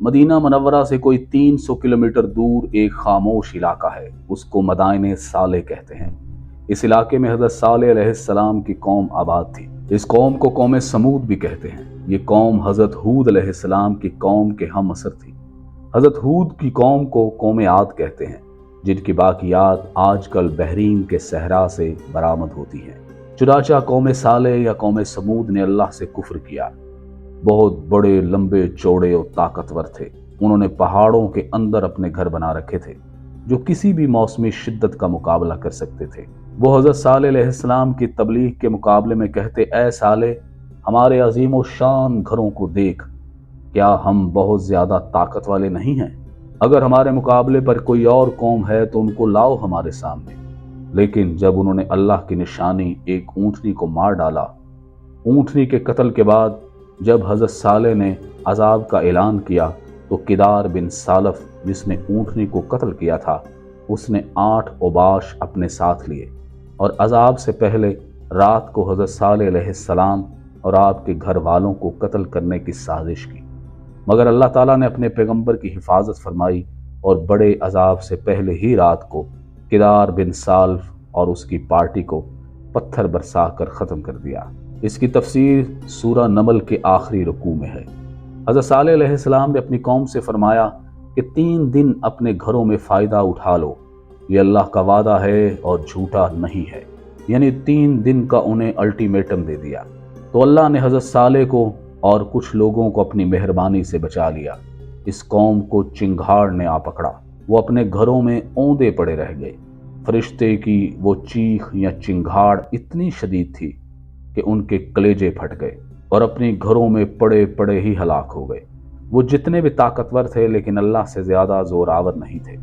مدینہ منورہ سے کوئی 300 کلومیٹر دور ایک خاموش علاقہ ہے، اس کو مدائن صالح کہتے ہیں۔ اس علاقے میں حضرت صالح علیہ السلام کی قوم آباد تھی۔ اس قوم کو قوم سمود بھی کہتے ہیں۔ یہ قوم حضرت ہود علیہ السلام کی قوم کے ہم عصر تھی۔ حضرت ہود کی قوم کو قوم عاد کہتے ہیں، جن کی باقیات آج کل بحرین کے صحرا سے برآمد ہوتی ہیں۔ چنانچہ قوم صالح یا قوم سمود نے اللہ سے کفر کیا۔ بہت بڑے، لمبے، چوڑے اور طاقتور تھے۔ انہوں نے پہاڑوں کے اندر اپنے گھر بنا رکھے تھے جو کسی بھی موسمی شدت کا مقابلہ کر سکتے تھے۔ وہ حضرت صالح علیہ السلام کی تبلیغ کے مقابلے میں کہتے، اے صالح، ہمارے عظیم و شان گھروں کو دیکھ، کیا ہم بہت زیادہ طاقت والے نہیں ہیں؟ اگر ہمارے مقابلے پر کوئی اور قوم ہے تو ان کو لاؤ ہمارے سامنے۔ لیکن جب انہوں نے اللہ کی نشانی ایک اونٹنی کو مار ڈالا، اونٹنی کے قتل کے بعد جب حضرت صالح نے عذاب کا اعلان کیا تو کدار بن سالف، جس نے اونٹنی کو قتل کیا تھا، اس نے 8 اوباش اپنے ساتھ لیے اور عذاب سے پہلے رات کو حضرت صالح علیہ السلام اور آپ کے گھر والوں کو قتل کرنے کی سازش کی، مگر اللہ تعالیٰ نے اپنے پیغمبر کی حفاظت فرمائی اور بڑے عذاب سے پہلے ہی رات کو کدار بن سالف اور اس کی پارٹی کو پتھر برسا کر ختم کر دیا۔ اس کی تفسیر سورہ نمل کے آخری رکوع میں ہے۔ حضرت صالح علیہ السلام نے اپنی قوم سے فرمایا کہ 3 دن اپنے گھروں میں فائدہ اٹھا لو، یہ اللہ کا وعدہ ہے اور جھوٹا نہیں ہے، یعنی 3 دن کا انہیں الٹیمیٹم دے دیا۔ تو اللہ نے حضرت صالح کو اور کچھ لوگوں کو اپنی مہربانی سے بچا لیا۔ اس قوم کو چنگھاڑ نے آ پکڑا، وہ اپنے گھروں میں اوندے پڑے رہ گئے۔ فرشتے کی وہ چیخ یا چنگھاڑ اتنی شدید تھی کہ ان کے کلیجے پھٹ گئے اور اپنی گھروں میں پڑے پڑے ہی ہلاک ہو گئے۔ وہ جتنے بھی طاقتور تھے لیکن اللہ سے زیادہ زوراور نہیں تھے،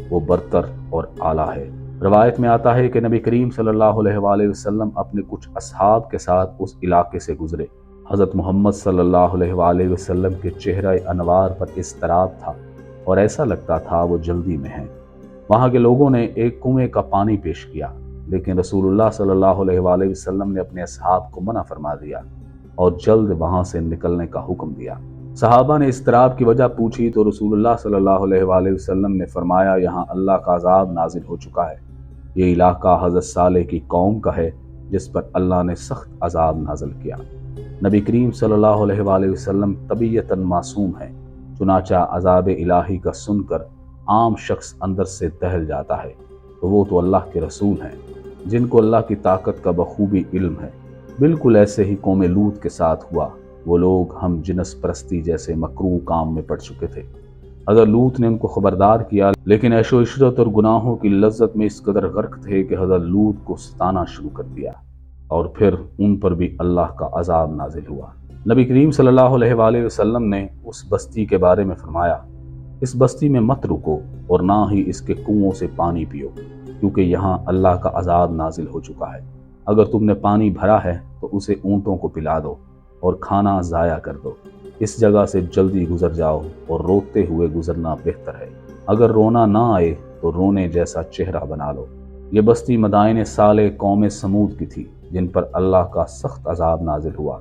وہ برتر اور اعلیٰ ہے۔ روایت میں آتا ہے کہ نبی کریم صلی اللہ علیہ وآلہ وسلم اپنے کچھ اصحاب کے ساتھ اس علاقے سے گزرے۔ حضرت محمد صلی اللہ علیہ وآلہ وسلم کے چہرہ انوار پر اضطراب تھا اور ایسا لگتا تھا وہ جلدی میں ہیں۔ وہاں کے لوگوں نے ایک کنویں کا پانی پیش کیا، لیکن رسول اللہ صلی اللہ علیہ وآلہ وسلم نے اپنے اصحاب کو منع فرما دیا اور جلد وہاں سے نکلنے کا حکم دیا۔ صحابہ نے اضطراب کی وجہ پوچھی تو رسول اللہ صلی اللہ علیہ وآلہ وسلم نے فرمایا، یہاں اللہ کا عذاب نازل ہو چکا ہے۔ یہ علاقہ حضرت صالح کی قوم کا ہے جس پر اللہ نے سخت عذاب نازل کیا۔ نبی کریم صلی اللہ علیہ وآلہ وسلم طبیعتاً معصوم ہیں، چنانچہ عذاب الہی کا سن کر عام شخص اندر سے دہل جاتا ہے، تو وہ تو اللہ کے رسول ہیں جن کو اللہ کی طاقت کا بخوبی علم ہے۔ بالکل ایسے ہی قوم لوط کے ساتھ ہوا۔ وہ لوگ ہم جنس پرستی جیسے مکروہ کام میں پڑ چکے تھے۔ حضرت لوط نے ان کو خبردار کیا، لیکن عیش و عشرت اور گناہوں کی لذت میں اس قدر غرق تھے کہ حضرت لوط کو ستانا شروع کر دیا اور پھر ان پر بھی اللہ کا عذاب نازل ہوا۔ نبی کریم صلی اللہ علیہ وآلہ وسلم نے اس بستی کے بارے میں فرمایا، اس بستی میں مت رکو اور نہ ہی اس کے کنووں سے پانی پیو، کیونکہ یہاں اللہ کا عذاب نازل ہو چکا ہے۔ اگر تم نے پانی بھرا ہے تو اسے اونٹوں کو پلا دو اور کھانا ضائع کر دو۔ اس جگہ سے جلدی گزر جاؤ اور روتے ہوئے گزرنا بہتر ہے۔ اگر رونا نہ آئے تو رونے جیسا چہرہ بنا لو۔ یہ بستی مدائن صالح قوم سمود کی تھی، جن پر اللہ کا سخت عذاب نازل ہوا۔